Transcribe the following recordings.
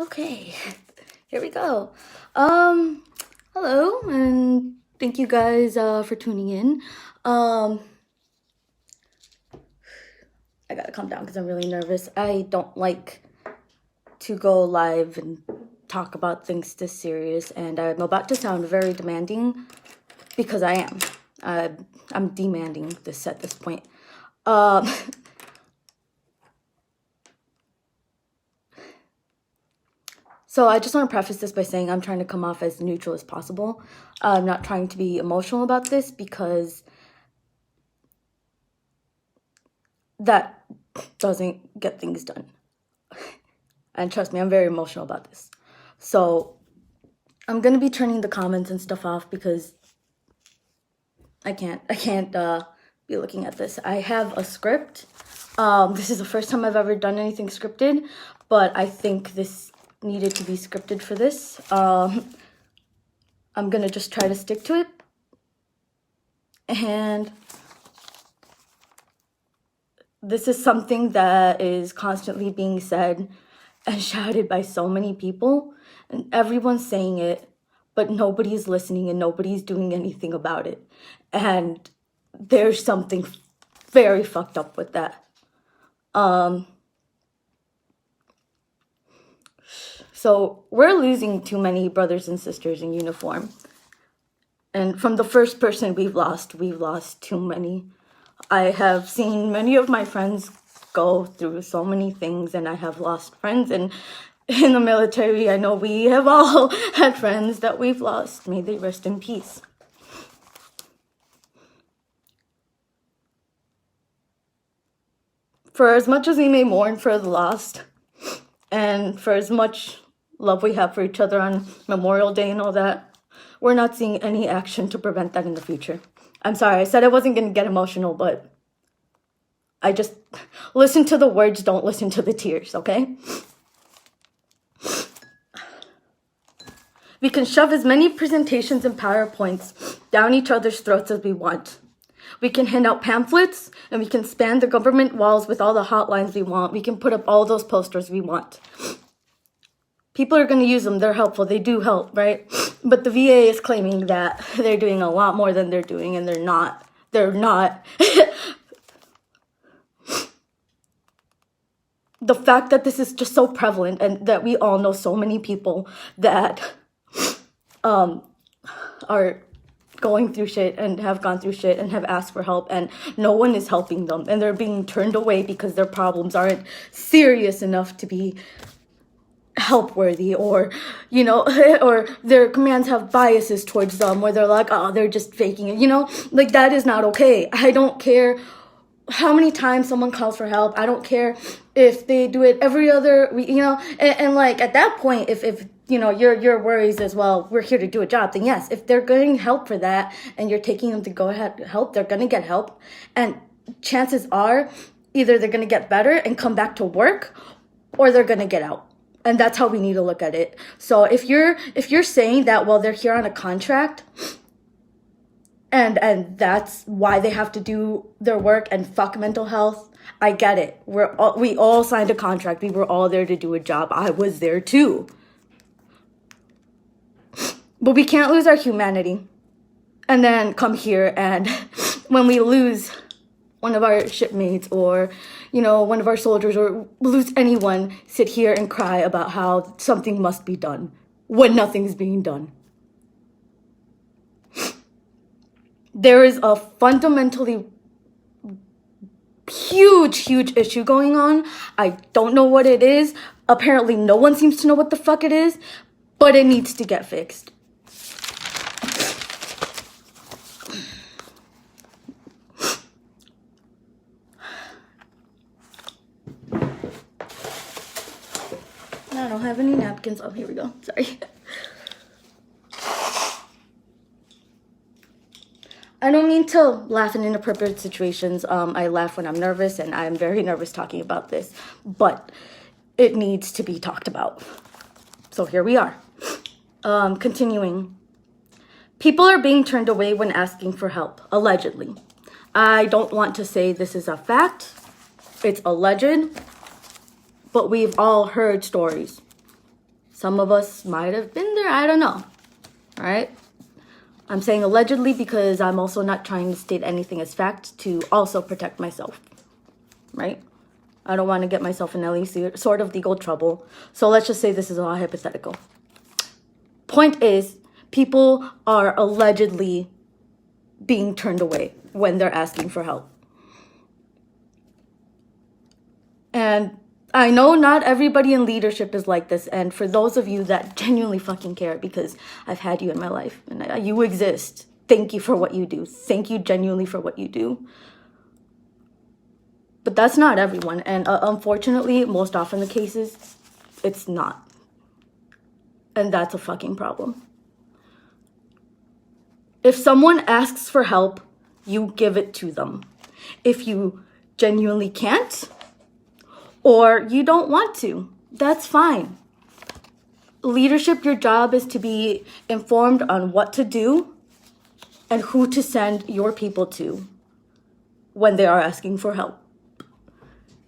Okay, here we go. Hello, and thank you guys for tuning in. I gotta calm down because I'm really nervous. I don't like to go live and talk about things this serious, and I'm about to sound very demanding because I am. I'm demanding this at this point. Um, So I just want to preface this by saying I'm trying to come off as neutral as possible. I'm not trying to be emotional about this because that doesn't get things done. And trust me, I'm very emotional about this. So I'm going to be turning the comments and stuff off because I can't be looking at this. I have a script. This is the first time I've ever done anything scripted, but I think this needed to be scripted for this. I'm gonna just try to stick to it. And this is something that is constantly being said and shouted by so many people, and everyone's saying it, but nobody's listening and nobody's doing anything about it. And there's something very fucked up with that. So we're losing too many brothers and sisters in uniform. And from the first person we've lost too many. I have seen many of my friends go through so many things, and I have lost friends. And in the military, I know we have all had friends that we've lost. May they rest in peace. For as much as we may mourn for the lost, and for as much love we have for each other on Memorial Day and all that, we're not seeing any action to prevent that in the future. I'm sorry, I said I wasn't going to get emotional, but I just listen to the words, don't listen to the tears, okay? We can shove as many presentations and PowerPoints down each other's throats as we want. We can hand out pamphlets, and we can span the government walls with all the hotlines we want. We can put up all those posters we want. People are going to use them. They're helpful. They do help, right? But the VA is claiming that they're doing a lot more than they're doing, and they're not. They're not. The fact that this is just so prevalent and that we all know so many people that are going through shit and have gone through shit and have asked for help, and no one is helping them, and they're being turned away because their problems aren't serious enough to be help worthy, or or their commands have biases towards them where they're like, oh, they're just faking it, like that is not okay. I don't care how many times someone calls for help. I don't care if they do it every other week, and like at that point, if your worries as well, we're here to do a job, then yes, if they're getting help for that and you're taking them to go ahead help, they're going to get help, and chances are either they're going to get better and come back to work, or they're going to get out. And that's how we need to look at it. So if you're saying that, well, they're here on a contract, and that's why they have to do their work and fuck mental health, I get it. We all signed a contract. We were all there to do a job. I was there too. But we can't lose our humanity and then come here and when we lose one of our shipmates or, one of our soldiers, or lose anyone, sit here and cry about how something must be done when nothing's being done. There is a fundamentally huge issue going on. I don't know what it is. Apparently no one seems to know what the fuck it is, but it needs to get fixed. I don't have any napkins. Oh, here we go. Sorry. I don't mean to laugh in inappropriate situations. I laugh when I'm nervous, and I'm very nervous talking about this, but it needs to be talked about. So here we are. Continuing. People are being turned away when asking for help, allegedly. I don't want to say this is a fact. It's alleged, but we've all heard stories. Some of us might have been there. I don't know. All right. I'm saying allegedly because I'm also not trying to state anything as fact to also protect myself. Right? I don't want to get myself in any sort of legal trouble. So let's just say this is all hypothetical. Point is, people are allegedly being turned away when they're asking for help. And I know not everybody in leadership is like this. And for those of you that genuinely fucking care, because I've had you in my life and you exist, thank you for what you do. Thank you genuinely for what you do. But that's not everyone. And unfortunately, most often the cases, it's not. And that's a fucking problem. If someone asks for help, you give it to them. If you genuinely can't, or you don't want to, that's fine. Leadership, your job is to be informed on what to do and who to send your people to when they are asking for help.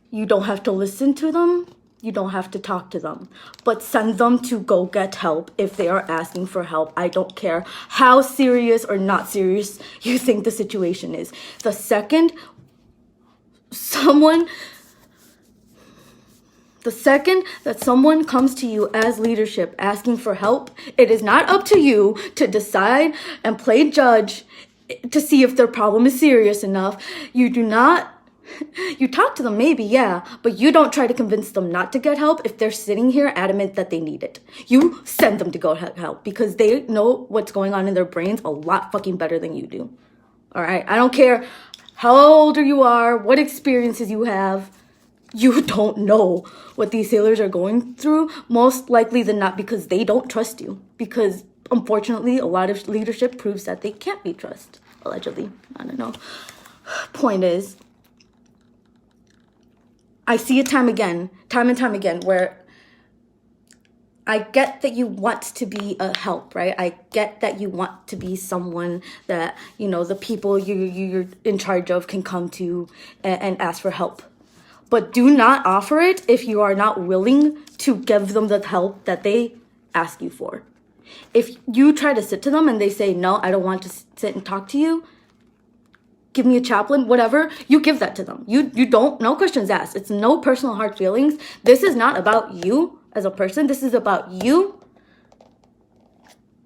You don't have to listen to them. You don't have to talk to them, but send them to go get help if they are asking for help. I don't care how serious or not serious you think the situation is. The second that someone comes to you as leadership asking for help, it is not up to you to decide and play judge to see if their problem is serious enough. You talk to them maybe, yeah, but you don't try to convince them not to get help if they're sitting here adamant that they need it. You send them to go get help because they know what's going on in their brains a lot fucking better than you do. All right? I don't care how old you are, what experiences you have. You don't know what these sailors are going through, most likely than not because they don't trust you. Because, unfortunately, a lot of leadership proves that they can't be trusted, allegedly. I don't know. Point is, I see it time and time again, where I get that you want to be a help, right? I get that you want to be someone that, the people you're in charge of can come to and ask for help. But do not offer it if you are not willing to give them the help that they ask you for. If you try to sit to them and they say, no, I don't want to sit and talk to you, give me a chaplain, whatever, you give that to them. You don't, no questions asked. It's no personal hard feelings. This is not about you as a person. This is about you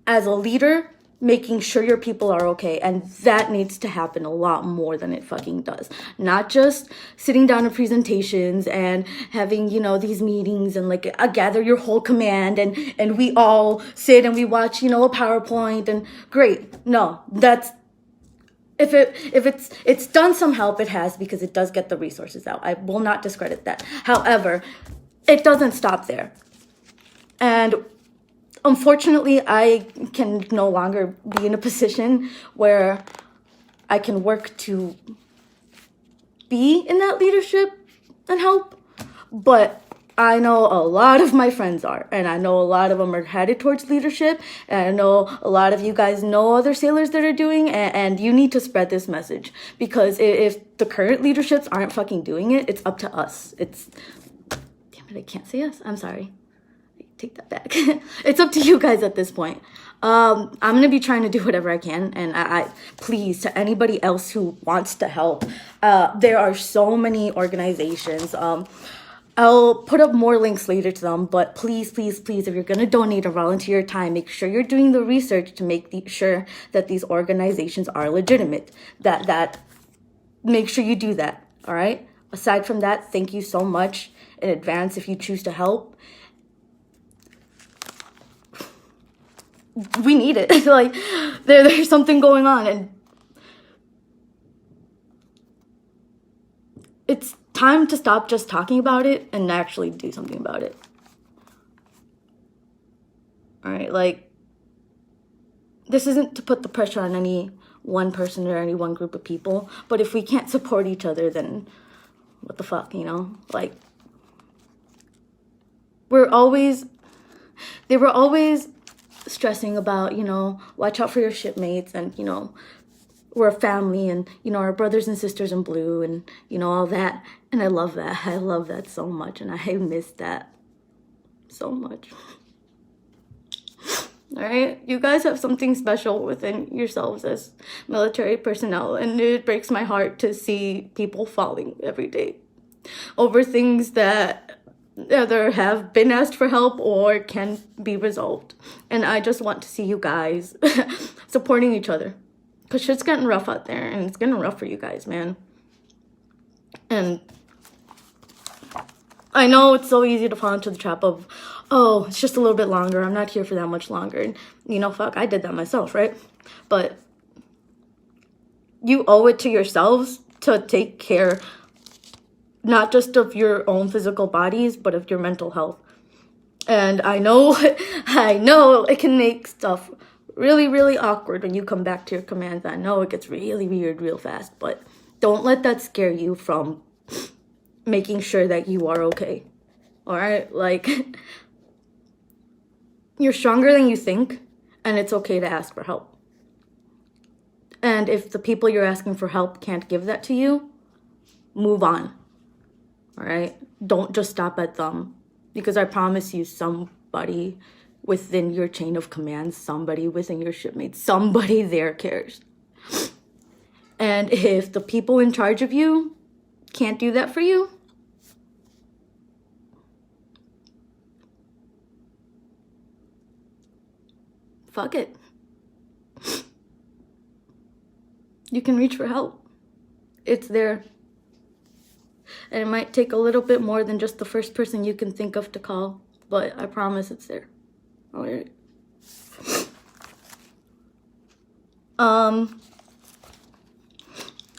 as a leader making sure your people are okay. And that needs to happen a lot more than it fucking does. Not just sitting down in presentations and having, these meetings and gather your whole command and we all sit and we watch, a PowerPoint and great. No, that's, if it's done some help, it has, because it does get the resources out. I will not discredit that. However, it doesn't stop there. And unfortunately, I can no longer be in a position where I can work to be in that leadership and help. But I know a lot of my friends are, and I know a lot of them are headed towards leadership, and I know a lot of you guys know other sailors that are doing, and you need to spread this message, because if the current leaderships aren't fucking doing it, it's up to us. Damn it, I can't say us. I'm sorry. Take that back. It's up to you guys at this point. I'm going to be trying to do whatever I can, and I please, to anybody else who wants to help, there are so many organizations. I'll put up more links later to them, but please, please, please, if you're going to donate or volunteer your time, make sure you're doing the research to make sure that these organizations are legitimate. That make sure you do that, all right? Aside from that, thank you so much in advance if you choose to help. We need it. There's something going on, and it's time to stop just talking about it and actually do something about it. All right, this isn't to put the pressure on any one person or any one group of people, but if we can't support each other, then what the fuck, they were always stressing about, watch out for your shipmates, and, we're a family, and, our brothers and sisters in blue, and, all that. And I love that. I love that so much, and I miss that so much. All right, you guys have something special within yourselves as military personnel, and it breaks my heart to see people falling every day over things that either have been asked for help or can be resolved. And I just want to see you guys supporting each other, because shit's getting rough out there, and it's getting rough for you guys, man. And I know it's so easy to fall into the trap of, oh, it's just a little bit longer. I'm not here for that much longer. And, you know, fuck, I did that myself, right? But you owe it to yourselves to take care, not just of your own physical bodies, but of your mental health. And I know it can make stuff really, really awkward when you come back to your commands. I know it gets really weird real fast, but don't let that scare you from making sure that you are okay. All right? Like, you're stronger than you think, and it's okay to ask for help. And if the people you're asking for help can't give that to you, move on. All right? Don't just stop at them, because I promise you, somebody within your chain of command, somebody within your shipmates, somebody there cares. And if the people in charge of you can't do that for you, fuck it. You can reach for help. It's there. And it might take a little bit more than just the first person you can think of to call, but I promise it's there. All right. On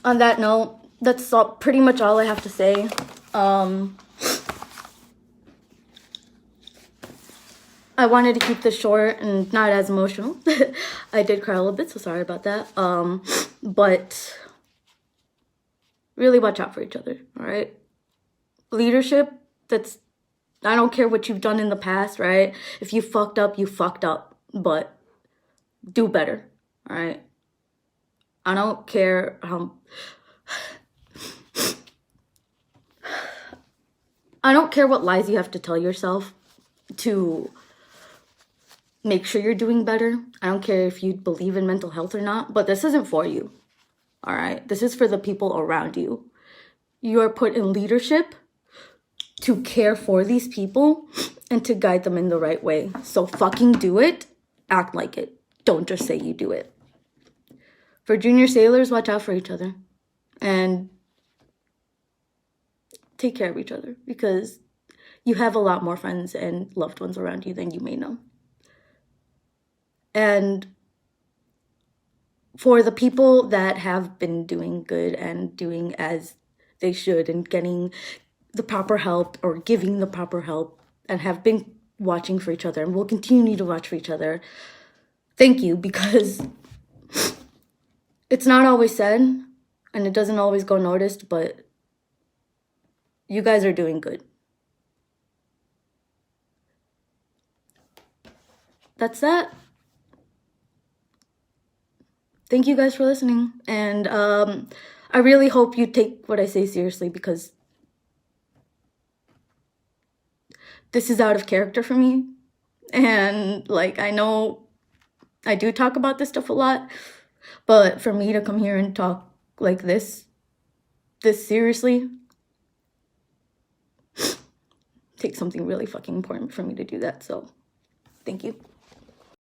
that note, that's pretty much all I have to say. I wanted to keep this short and not as emotional. I did cry a little bit, so sorry about that. But really watch out for each other, all right? Leadership, I don't care what you've done in the past, right? If you fucked up, you fucked up, but do better, all right? I don't care I don't care what lies you have to tell yourself to make sure you're doing better. I don't care if you believe in mental health or not, but this isn't for you, all right? This is for the people around you. You are put in leadership to care for these people and to guide them in the right way. So fucking do it. Act like it. Don't just say you do it. For junior sailors, watch out for each other. And take care of each other, because you have a lot more friends and loved ones around you than you may know. And for the people that have been doing good and doing as they should and getting the proper help or giving the proper help and have been watching for each other and will continue to watch for each other, thank you, because it's not always said and it doesn't always go noticed, but you guys are doing good. That's that. Thank you guys for listening. And I really hope you take what I say seriously, because this is out of character for me. And like, I know I do talk about this stuff a lot, but for me to come here and talk like this seriously, takes something really fucking important for me to do that. So thank you.